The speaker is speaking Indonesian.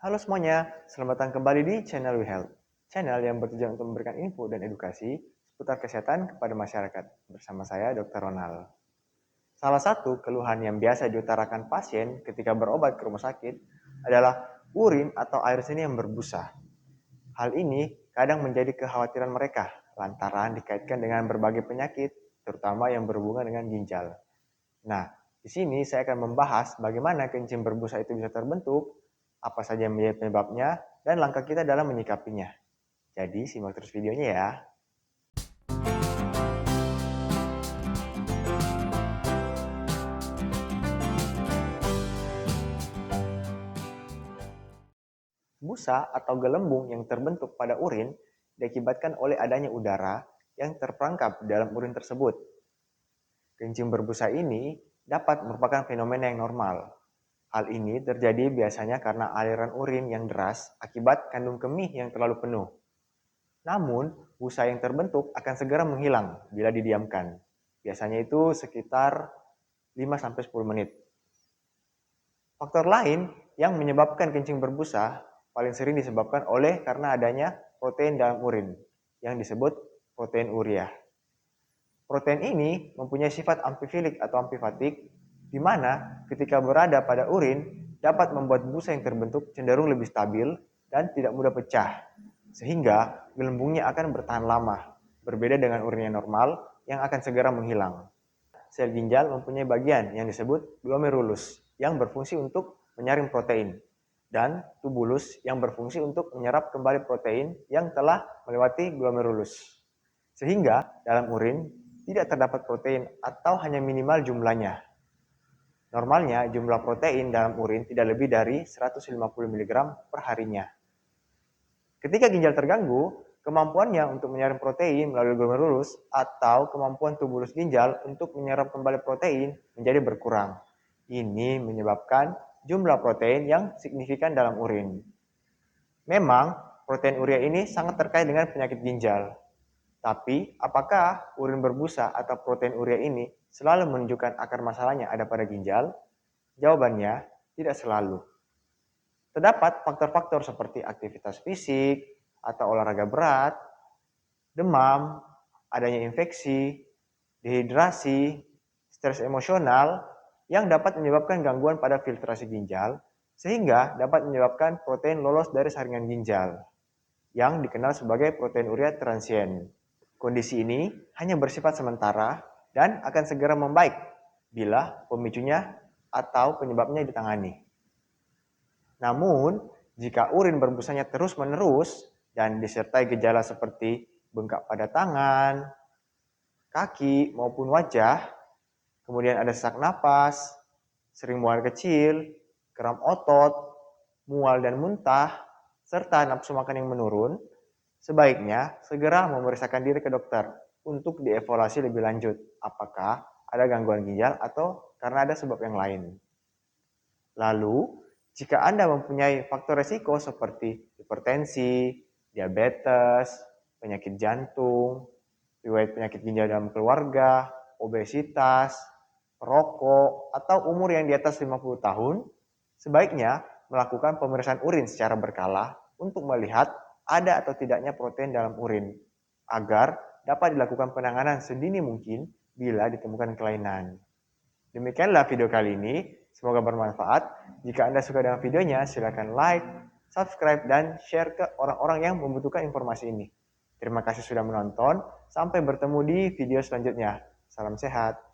Halo semuanya, selamat datang kembali di channel WeHealth. Channel yang bertujuan untuk memberikan info dan edukasi seputar kesehatan kepada masyarakat. Bersama saya, Dr. Ronald. Salah satu keluhan yang biasa diutarakan pasien ketika berobat ke rumah sakit adalah urin atau air seni yang berbusa. Hal ini kadang menjadi kekhawatiran mereka lantaran dikaitkan dengan berbagai penyakit, terutama yang berhubungan dengan ginjal. Nah, di sini saya akan membahas bagaimana kencing berbusa itu bisa terbentuk, apa saja yang menjadi penyebabnya, dan langkah kita dalam menyikapinya. Jadi, simak terus videonya ya. Busa atau gelembung yang terbentuk pada urin diakibatkan oleh adanya udara yang terperangkap dalam urin tersebut. Kencing berbusa ini dapat merupakan fenomena yang normal. Hal ini terjadi biasanya karena aliran urin yang deras akibat kandung kemih yang terlalu penuh. Namun, busa yang terbentuk akan segera menghilang bila didiamkan. Biasanya itu sekitar 5-10 menit. Faktor lain yang menyebabkan kencing berbusa paling sering disebabkan oleh karena adanya protein dalam urin yang disebut protein urea. Protein ini mempunyai sifat amfifilik atau amfifatik, di mana ketika berada pada urin dapat membuat busa yang terbentuk cenderung lebih stabil dan tidak mudah pecah, sehingga gelembungnya akan bertahan lama, berbeda dengan urin yang normal yang akan segera menghilang. Sel ginjal mempunyai bagian yang disebut glomerulus yang berfungsi untuk menyaring protein, dan tubulus yang berfungsi untuk menyerap kembali protein yang telah melewati glomerulus. Sehingga dalam urin tidak terdapat protein atau hanya minimal jumlahnya. Normalnya jumlah protein dalam urin tidak lebih dari 150 mg per harinya. Ketika ginjal terganggu, kemampuannya untuk menyaring protein melalui glomerulus atau kemampuan tubulus ginjal untuk menyerap kembali protein menjadi berkurang. Ini menyebabkan jumlah protein yang signifikan dalam urin. Memang, protein urea ini sangat terkait dengan penyakit ginjal. Tapi, apakah urin berbusa atau protein urea ini selalu menunjukkan akar masalahnya ada pada ginjal? Jawabannya, tidak selalu. Terdapat faktor-faktor seperti aktivitas fisik atau olahraga berat, demam, adanya infeksi, dehidrasi, stres emosional yang dapat menyebabkan gangguan pada filtrasi ginjal sehingga dapat menyebabkan protein lolos dari saringan ginjal yang dikenal sebagai protein urea transien. Kondisi ini hanya bersifat sementara dan akan segera membaik bila pemicunya atau penyebabnya ditangani. Namun, jika urin berbusanya terus-menerus dan disertai gejala seperti bengkak pada tangan, kaki, maupun wajah, kemudian ada sesak napas, sering buang air kecil, kram otot, mual dan muntah, serta nafsu makan yang menurun, sebaiknya segera memeriksakan diri ke dokter untuk dievaluasi lebih lanjut apakah ada gangguan ginjal atau karena ada sebab yang lain. Lalu, jika Anda mempunyai faktor resiko seperti hipertensi, diabetes, penyakit jantung, riwayat penyakit ginjal dalam keluarga, obesitas, perokok, atau umur yang di atas 50 tahun, sebaiknya melakukan pemeriksaan urin secara berkala untuk melihat ada atau tidaknya protein dalam urin, agar dapat dilakukan penanganan sedini mungkin bila ditemukan kelainan. Demikianlah video kali ini, semoga bermanfaat. Jika Anda suka dengan videonya, silakan like, subscribe, dan share ke orang-orang yang membutuhkan informasi ini. Terima kasih sudah menonton, sampai bertemu di video selanjutnya. Salam sehat.